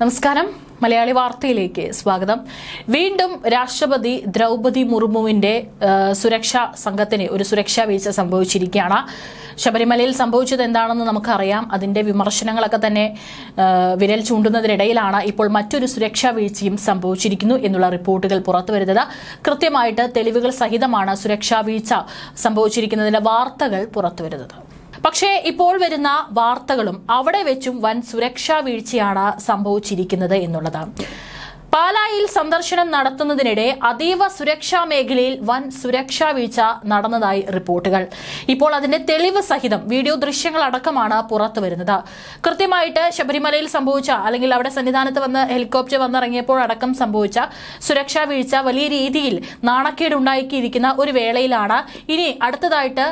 നമസ്കാരം. മലയാളി വാർത്തയിലേക്ക് സ്വാഗതം. വീണ്ടും രാഷ്ട്രപതി ദ്രൗപദി മുർമുവിന്റെ സുരക്ഷാ സംഘത്തിന് ഒരു സുരക്ഷാ വീഴ്ച സംഭവിച്ചിരിക്കുകയാണ്. ശബരിമലയിൽ സംഭവിച്ചത് എന്താണെന്ന് നമുക്കറിയാം. അതിന്റെ വിമർശനങ്ങളൊക്കെ തന്നെ വിരൽ ചൂണ്ടുന്നതിനിടയിലാണ് ഇപ്പോൾ മറ്റൊരു സുരക്ഷാ വീഴ്ചയും സംഭവിച്ചിരിക്കുന്നു എന്നുള്ള റിപ്പോർട്ടുകൾ പുറത്തുവരുന്നത്. കൃത്യമായിട്ട് തെളിവുകൾ സഹിതമാണ് സുരക്ഷാ വീഴ്ച സംഭവിച്ചിരിക്കുന്നതിന്റെ വാർത്തകൾ പുറത്തുവരുന്നത്. പക്ഷേ ഇപ്പോൾ വരുന്ന വാർത്തകളും അവിടെ വെച്ചും വൻ സുരക്ഷാ വീഴ്ചയാണ് സംഭവിച്ചിരിക്കുന്നത് എന്നുള്ളതാണ്. പാലായിൽ സന്ദർശനം നടത്തുന്നതിനിടെ അതീവ സുരക്ഷാ മേഖലയിൽ വൻ സുരക്ഷാ വീഴ്ച നടന്നതായി റിപ്പോർട്ടുകൾ. ഇപ്പോൾ അതിന്റെ തെളിവ് സഹിതം വീഡിയോ ദൃശ്യങ്ങൾ അടക്കമാണ് പുറത്തു വരുന്നത്. കൃത്യമായിട്ട് ശബരിമലയിൽ സംഭവിച്ച അല്ലെങ്കിൽ അവിടെ സന്നിധാനത്ത് വന്ന് ഹെലികോപ്റ്റർ വന്നിറങ്ങിയപ്പോൾ അടക്കം സംഭവിച്ച സുരക്ഷാ വീഴ്ച വലിയ രീതിയിൽ നാണക്കേടുണ്ടാക്കിയിരിക്കുന്ന ഒരു വേളയിലാണ് ഇനി അടുത്തതായിട്ട്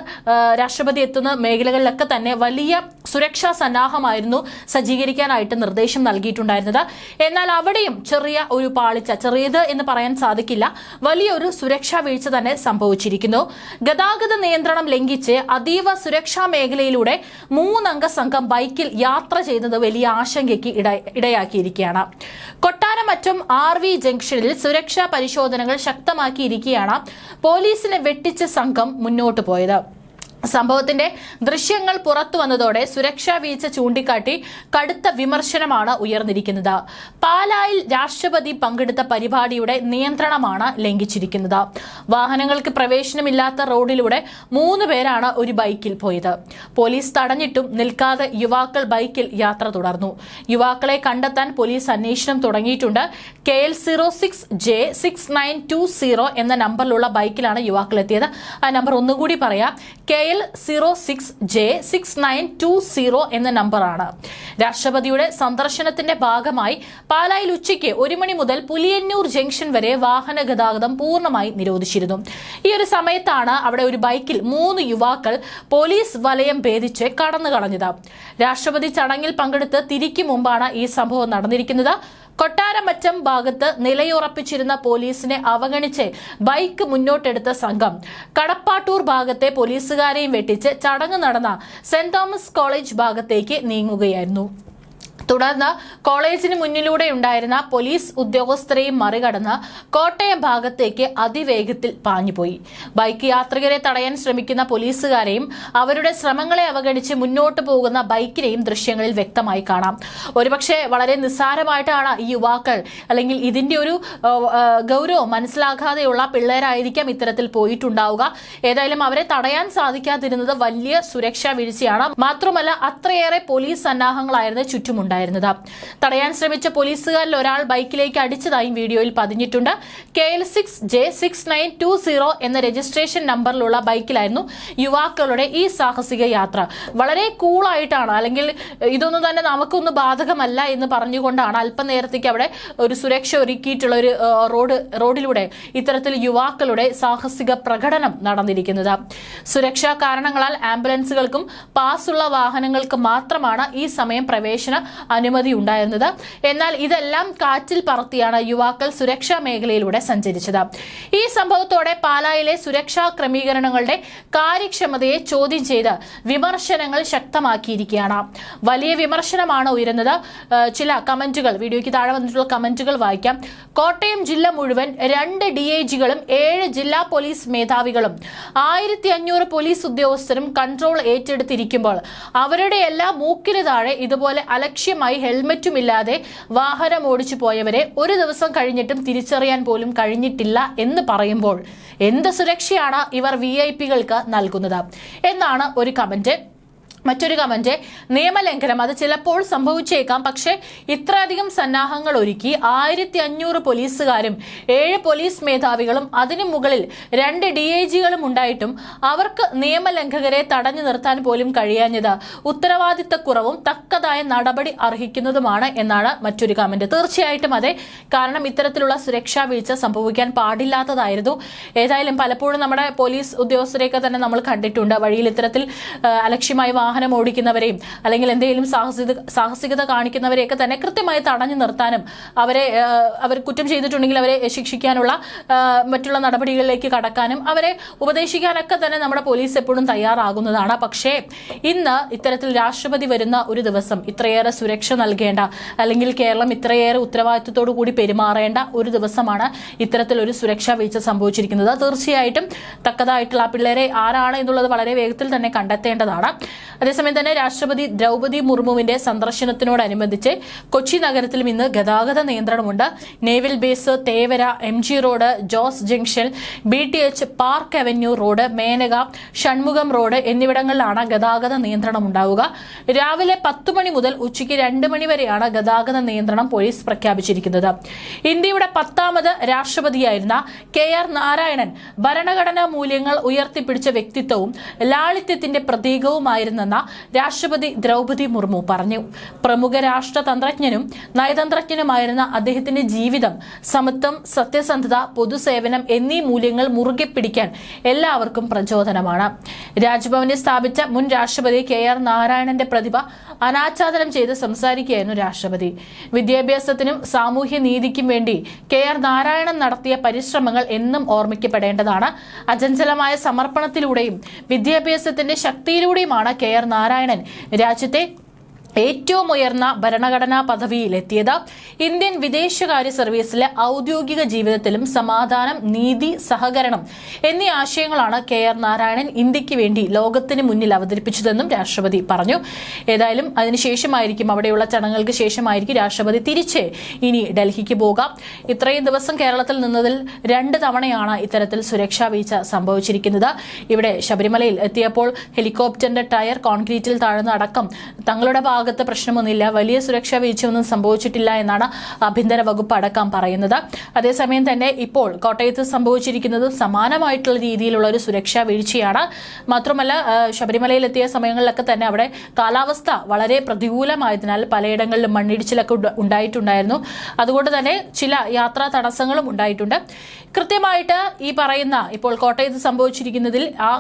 രാഷ്ട്രപതി എത്തുന്ന മേഖലകളിലൊക്കെ തന്നെ വലിയ സുരക്ഷാ സന്നാഹമായിരുന്നു സജ്ജീകരിക്കാനായിട്ട് നിർദ്ദേശം നൽകിയിട്ടുണ്ടായിരുന്നത്. എന്നാൽ അവിടെയും ചെറിയ ഒരു പാളിച്ച, ചെറിയത് എന്ന് പറയാൻ സാധിക്കില്ല, വലിയൊരു സുരക്ഷാ വീഴ്ച തന്നെ സംഭവിച്ചിരിക്കുന്നു. ഗതാഗത നിയന്ത്രണം ലംഘിച്ച് അതീവ സുരക്ഷാ മേഖലയിലൂടെ 3 അംഗ സംഘം ബൈക്കിൽ യാത്ര ചെയ്യുന്നത് വലിയ ആശങ്കയ്ക്ക് ഇടയാക്കിയിരിക്കുകയാണ്. കൊട്ടാരമറ്റം RV ജംഗ്ഷനിൽ സുരക്ഷാ പരിശോധനകൾ ശക്തമാക്കിയിരിക്കുകയാണ് പോലീസിനെ വെട്ടിച്ച് സംഘം മുന്നോട്ട് പോയത്. സംഭവത്തിന്റെ ദൃശ്യങ്ങൾ പുറത്തു വന്നതോടെ സുരക്ഷാ വീഴ്ച ചൂണ്ടിക്കാട്ടി കടുത്ത വിമർശനമാണ് ഉയർന്നിരിക്കുന്നത്. പാലായിൽ രാഷ്ട്രപതി പങ്കെടുത്ത പരിപാടിയുടെ നിയന്ത്രണമാണ് ലംഘിച്ചിരിക്കുന്നത്. വാഹനങ്ങൾക്ക് പ്രവേശനമില്ലാത്ത റോഡിലൂടെ 3 പേരാണ് ഒരു ബൈക്കിൽ പോയത്. പോലീസ് തടഞ്ഞിട്ടും നിൽക്കാതെ യുവാക്കൾ ബൈക്കിൽ യാത്ര തുടർന്നു. യുവാക്കളെ കണ്ടെത്താൻ പോലീസ് അന്വേഷണം തുടങ്ങിയിട്ടുണ്ട്. KL 06J6920 എന്ന നമ്പറിലുള്ള ബൈക്കിലാണ് യുവാക്കൾ എത്തിയത്. ആ നമ്പർ ഒന്നുകൂടി പറയാം, KL 06J6920 എന്ന നമ്പറാണ്. രാഷ്ട്രപതിയുടെ സന്ദർശനത്തിന്റെ ഭാഗമായി പാലായിൽ ഉച്ചയ്ക്ക് 1 മണി മുതൽ പുലിയന്നൂർ ജംഗ്ഷൻ വരെ വാഹന ഗതാഗതം പൂർണ്ണമായി നിരോധിച്ചിരുന്നു. ഈ ഒരു സമയത്താണ് അവിടെ ഒരു ബൈക്കിൽ 3 യുവാക്കൾ പോലീസ് വലയം ഭേദിച്ച് കടന്നു കളഞ്ഞത്. രാഷ്ട്രപതി ചടങ്ങിൽ പങ്കെടുത്ത് തിരിക്ക് മുമ്പാണ് ഈ സംഭവം നടന്നിരിക്കുന്നത്. കൊട്ടാരമറ്റം ഭാഗത്ത് നിലയുറപ്പിച്ചിരുന്ന പോലീസിനെ അവഗണിച്ച് ബൈക്ക് മുന്നോട്ടെടുത്ത സംഘം കടപ്പാട്ടൂർ ഭാഗത്തെ പോലീസുകാരെയും വെട്ടിച്ച് ചടങ്ങ് നടന്ന സെന്റ് തോമസ് കോളേജ് ഭാഗത്തേക്ക് നീങ്ങുകയായിരുന്നു. തുടർന്ന് കോളേജിന് മുന്നിലൂടെ ഉണ്ടായിരുന്ന പോലീസ് ഉദ്യോഗസ്ഥരെയും മറികടന്ന് കോട്ടയം ഭാഗത്തേക്ക് അതിവേഗത്തിൽ പാഞ്ഞുപോയി. ബൈക്ക് യാത്രികരെ തടയാൻ ശ്രമിക്കുന്ന പോലീസുകാരെയും അവരുടെ ശ്രമങ്ങളെ അവഗണിച്ച് മുന്നോട്ട് പോകുന്ന ബൈക്കിനെയും ദൃശ്യങ്ങളിൽ വ്യക്തമായി കാണാം. ഒരുപക്ഷെ വളരെ നിസ്സാരമായിട്ടാണ് ഈ യുവാക്കൾ അല്ലെങ്കിൽ ഇതിന്റെ ഒരു ഗൗരവം മനസ്സിലാക്കാതെയുള്ള പിള്ളേരായിരിക്കാം ഇത്തരത്തിൽ പോയിട്ടുണ്ടാവുക. ഏതായാലും അവരെ തടയാൻ സാധിക്കാതിരുന്നത് വലിയ സുരക്ഷാ വീഴ്ചയാണ്. മാത്രമല്ല അത്രയേറെ പോലീസ് സന്നാഹങ്ങളായിരുന്നു ചുറ്റുമുണ്ടായിരുന്നത്. തടയാൻ ശ്രമിച്ച പോലീസുകാരിൽ ഒരാൾ ബൈക്കിലേക്ക് അടിച്ചതായും വീഡിയോയിൽ പതിഞ്ഞിട്ടുണ്ട്. KL 6J6920 എന്ന രജിസ്ട്രേഷൻ നമ്പറിലുള്ള ബൈക്കിലായിരുന്നു യുവാക്കളുടെ ഈ സാഹസിക യാത്ര. വളരെ കൂളായിട്ടാണ്, അല്ലെങ്കിൽ ഇതൊന്നും തന്നെ നമുക്കൊന്നും ബാധകമല്ല എന്ന് പറഞ്ഞുകൊണ്ടാണ് അല്പനേരത്തേക്ക് അവിടെ ഒരു സുരക്ഷ ഒരുക്കിയിട്ടുള്ള ഒരു റോഡിലൂടെ ഇത്തരത്തിൽ യുവാക്കളുടെ സാഹസിക പ്രകടനം നടന്നിരിക്കുന്നത്. സുരക്ഷാ കാരണങ്ങളാൽ ആംബുലൻസുകൾക്കും പാസുള്ള വാഹനങ്ങൾക്ക് മാത്രമാണ് ഈ സമയം പ്രവേശന അനുമതി ഉണ്ടായിരുന്നത്. എന്നാൽ ഇതെല്ലാം കാറ്റിൽ പറത്തിയാണ് യുവാക്കൾ സുരക്ഷാ മേഖലയിലൂടെ സഞ്ചരിച്ചത്. ഈ സംഭവത്തോടെ പാലായിലെ സുരക്ഷാ ക്രമീകരണങ്ങളുടെ കാര്യക്ഷമതയെ ചോദ്യം ചെയ്ത് വിമർശനങ്ങൾ ശക്തമാക്കിയിരിക്കുകയാണ്. വലിയ വിമർശനമാണ് ഉയരുന്നത്. ചില കമന്റുകൾ, വീഡിയോയ്ക്ക് താഴെ വന്നിട്ടുള്ള കമന്റുകൾ വായിക്കാം. കോട്ടയം ജില്ല മുഴുവൻ 2 DIGകളും 7 ജില്ലാ പോലീസ് മേധാവികളും 1500 പോലീസ് ഉദ്യോഗസ്ഥരും കൺട്രോൾ ഏറ്റെടുത്തിരിക്കുമ്പോൾ അവരുടെ എല്ലാ മൂക്കിന് താഴെ ഇതുപോലെ അലക്ഷ്യമായി ഹെൽമറ്റുമില്ലാതെ വാഹനം ഓടിച്ചു പോയവരെ ഒരു ദിവസം കഴിഞ്ഞിട്ടും തിരിച്ചറിയാൻ പോലും കഴിഞ്ഞിട്ടില്ല എന്ന് പറയുമ്പോൾ എന്ത് സുരക്ഷയാണ് ഇവർ VIPകൾക്ക് നൽകുന്നത് എന്നാണ് ഒരു കമന്റ്. മറ്റൊരു കമന്റ്, നിയമലംഘനം അത് ചിലപ്പോൾ സംഭവിച്ചേക്കാം, പക്ഷേ ഇത്രയധികം സന്നാഹങ്ങൾ ഒരുക്കി 1500 പോലീസുകാരും 7 പോലീസ് മേധാവികളും അതിനു മുകളിൽ 2 DIGകളും ഉണ്ടായിട്ടും അവർക്ക് നിയമലംഘകരെ തടഞ്ഞു നിർത്താൻ പോലും കഴിയാഞ്ഞത് ഉത്തരവാദിത്തക്കുറവും തക്കതായ നടപടി അർഹിക്കുന്നതുമാണ് എന്നാണ് മറ്റൊരു കമന്റ്. തീർച്ചയായിട്ടും അതെ, കാരണം ഇത്തരത്തിലുള്ള സുരക്ഷാ വീഴ്ച സംഭവിക്കാൻ പാടില്ലാത്തതായിരുന്നു. ഏതായാലും പലപ്പോഴും നമ്മുടെ പോലീസ് ഉദ്യോഗസ്ഥരെയൊക്കെ തന്നെ നമ്മൾ കണ്ടിട്ടുണ്ട് വഴിയിൽ ഇത്തരത്തിൽ അലക്ഷ്യമായി വാഹനം ഓടിക്കുന്നവരെയും അല്ലെങ്കിൽ എന്തെങ്കിലും സാഹസികത കാണിക്കുന്നവരെയൊക്കെ തന്നെ കൃത്യമായി തടഞ്ഞു നിർത്താനും അവർ കുറ്റം ചെയ്തിട്ടുണ്ടെങ്കിൽ അവരെ ശിക്ഷിക്കാനുള്ള മറ്റുള്ള നടപടികളിലേക്ക് കടക്കാനും അവരെ ഉപദേശിക്കാനൊക്കെ തന്നെ നമ്മുടെ പോലീസ് എപ്പോഴും തയ്യാറാകുന്നതാണ്. പക്ഷേ ഇന്ന് ഇത്തരത്തിൽ രാഷ്ട്രപതി വരുന്ന ഒരു ദിവസം ഇത്രയേറെ സുരക്ഷ നൽകേണ്ട അല്ലെങ്കിൽ കേരളം ഇത്രയേറെ ഉത്തരവാദിത്വത്തോടു കൂടി പെരുമാറേണ്ട ഒരു ദിവസമാണ് ഇത്തരത്തിലൊരു സുരക്ഷാ വീഴ്ച സംഭവിച്ചിരിക്കുന്നത്. തീർച്ചയായിട്ടും തക്കതായിട്ടുള്ള ആ പിള്ളേരെ ആരാണ് എന്നുള്ളത് വളരെ വേഗത്തിൽ തന്നെ കണ്ടെത്തേണ്ടതാണ്. അതേസമയം തന്നെ രാഷ്ട്രപതി ദ്രൗപദി മുർമുവിന്റെ സന്ദർശനത്തിനോടനുബന്ധിച്ച് കൊച്ചി നഗരത്തിലും ഇന്ന് ഗതാഗത നിയന്ത്രണമുണ്ട്. Naval base, Thevara, MG road, Jose junction, BTH, park avenue road, Menaka, Shanmugham road എന്നിവിടങ്ങളിലാണ് ഗതാഗത നിയന്ത്രണം ഉണ്ടാവുക. രാവിലെ 10 മണി മുതൽ ഉച്ചയ്ക്ക് 2 മണി വരെയാണ് ഗതാഗത നിയന്ത്രണം പോലീസ് പ്രഖ്യാപിച്ചിരിക്കുന്നത്. ഇന്ത്യയുടെ 10ാമത് രാഷ്ട്രപതിയായിരുന്ന KR നാരായണൻ ഭരണഘടനാ മൂല്യങ്ങൾ ഉയർത്തിപ്പിടിച്ച വ്യക്തിത്വവും ലാളിത്യത്തിന്റെ പ്രതീകവുമായിരുന്നെന്ന രാഷ്ട്രപതി ദ്രൗപദി മുർമു പറഞ്ഞു. പ്രമുഖ രാഷ്ട്രതന്ത്രജ്ഞനും നയതന്ത്രജ്ഞനുമായിരുന്ന അദ്ദേഹത്തിന്റെ ജീവിതം സമത്വം, സത്യസന്ധത, പൊതുസേവനം എന്നീ മൂല്യങ്ങൾ മുറുകെ പിടിക്കാൻ എല്ലാവർക്കും പ്രചോദനമാണ്. രാജ്ഭവനിൽ സ്ഥാപിച്ച മുൻ രാഷ്ട്രപതി KR നാരായണന്റെ പ്രതിഭ അനാച്ഛാദനം ചെയ്ത് സംസാരിക്കുകയായിരുന്നു രാഷ്ട്രപതി. വിദ്യാഭ്യാസത്തിനും സാമൂഹ്യ നീതിക്കും വേണ്ടി KR നാരായണൻ നടത്തിയ പരിശ്രമങ്ങൾ എന്നും ഓർമ്മിക്കപ്പെടേണ്ടതാണ്. അചഞ്ചലമായ സമർപ്പണത്തിലൂടെയും വിദ്യാഭ്യാസത്തിന്റെ ശക്തിയിലൂടെയുമാണ് KR നാരായണൻ രാജ്യത്തെ ഏറ്റവും ഉയർന്ന ഭരണഘടനാ പദവിയിലെത്തിയത്. ഇന്ത്യൻ വിദേശകാര്യ സർവീസിലെ ഔദ്യോഗിക ജീവിതത്തിലും സമാധാനം, നീതി, സഹകരണം എന്നീ ആശയങ്ങളാണ് KR നാരായണൻ ഇന്ത്യക്ക് വേണ്ടി ലോകത്തിന് മുന്നിൽ അവതരിപ്പിച്ചതെന്നും രാഷ്ട്രപതി പറഞ്ഞു. ഏതായാലും അതിനുശേഷമായിരിക്കും, അവിടെയുള്ള ചടങ്ങുകൾക്ക് ശേഷമായിരിക്കും രാഷ്ട്രപതി തിരിച്ച് ഇനി ഡൽഹിക്ക് പോകാം. ഇത്രയും ദിവസം കേരളത്തിൽ നിന്നതിൽ 2 തവണയാണ് ഇത്തരത്തിൽ സുരക്ഷാ വീഴ്ച സംഭവിച്ചിരിക്കുന്നത്. ഇവിടെ ശബരിമലയിൽ എത്തിയപ്പോൾ ഹെലികോപ്റ്ററിന്റെ ടയർ കോൺക്രീറ്റിൽ താഴ്ന്നടക്കം തങ്ങളുടെ ഭാഗത്ത് പ്രശ്നമൊന്നുമില്ല, വലിയ സുരക്ഷാ വീഴ്ചയൊന്നും സംഭവിച്ചിട്ടില്ല എന്നാണ് ആഭ്യന്തര വകുപ്പ് അടക്കം പറയുന്നത്. അതേസമയം തന്നെ ഇപ്പോൾ കോട്ടയത്ത് സംഭവിച്ചിരിക്കുന്നത് സമാനമായിട്ടുള്ള രീതിയിലുള്ള ഒരു സുരക്ഷാ വീഴ്ചയാണ്. മാത്രമല്ല ശബരിമലയിൽ എത്തിയ സമയങ്ങളിലൊക്കെ തന്നെ അവിടെ കാലാവസ്ഥ വളരെ പ്രതികൂലമായതിനാൽ പലയിടങ്ങളിലും മണ്ണിടിച്ചിലൊക്കെ ഉണ്ടായിട്ടുണ്ടായിരുന്നു. അതുകൊണ്ട് തന്നെ ചില യാത്രാ തടസ്സങ്ങളും ഉണ്ടായിട്ടുണ്ട്. കൃത്യമായിട്ട് ഈ പറയുന്ന ഇപ്പോൾ കോട്ടയത്ത് സംഭവിച്ചിരിക്കുന്നതിൽ ആ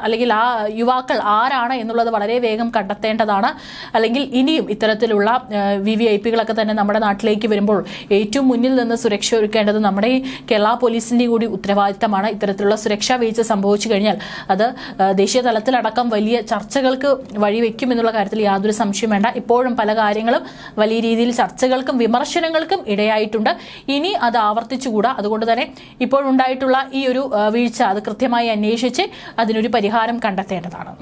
അല്ലെങ്കിൽ ആ യുവാക്കൾ ആരാണ് എന്നുള്ളത് വളരെ വേഗം കണ്ടെത്തേണ്ടതാണ്. അല്ലെങ്കിൽ ഇനിയും ഇത്തരത്തിലുള്ള VVIPകളൊക്കെ തന്നെ നമ്മുടെ നാട്ടിലേക്ക് വരുമ്പോൾ ഏറ്റവും മുന്നിൽ നിന്ന് സുരക്ഷ ഒരുക്കേണ്ടത് നമ്മുടെ ഈ കേരള പോലീസിന്റെ കൂടി ഉത്തരവാദിത്തമാണ്. ഇത്തരത്തിലുള്ള സുരക്ഷാ വീഴ്ച സംഭവിച്ചു കഴിഞ്ഞാൽ അത് ദേശീയ തലത്തിലടക്കം വലിയ ചർച്ചകൾക്ക് വഴിവെക്കും എന്നുള്ള കാര്യത്തിൽ യാതൊരു സംശയം വേണ്ട. ഇപ്പോഴും പല കാര്യങ്ങളും വലിയ രീതിയിൽ ചർച്ചകൾക്കും വിമർശനങ്ങൾക്കും ഇടയായിട്ടുണ്ട്. ഇനി അത് ആവർത്തിച്ചുകൂടാ. അതുകൊണ്ട് തന്നെ ഇപ്പോഴുണ്ടായിട്ടുള്ള ഈ ഒരു വീഴ്ച അത് കൃത്യമായി അന്വേഷിച്ച് അതിനൊരു പരിഹാരം കണ്ടെത്തേണ്ടതാണ്.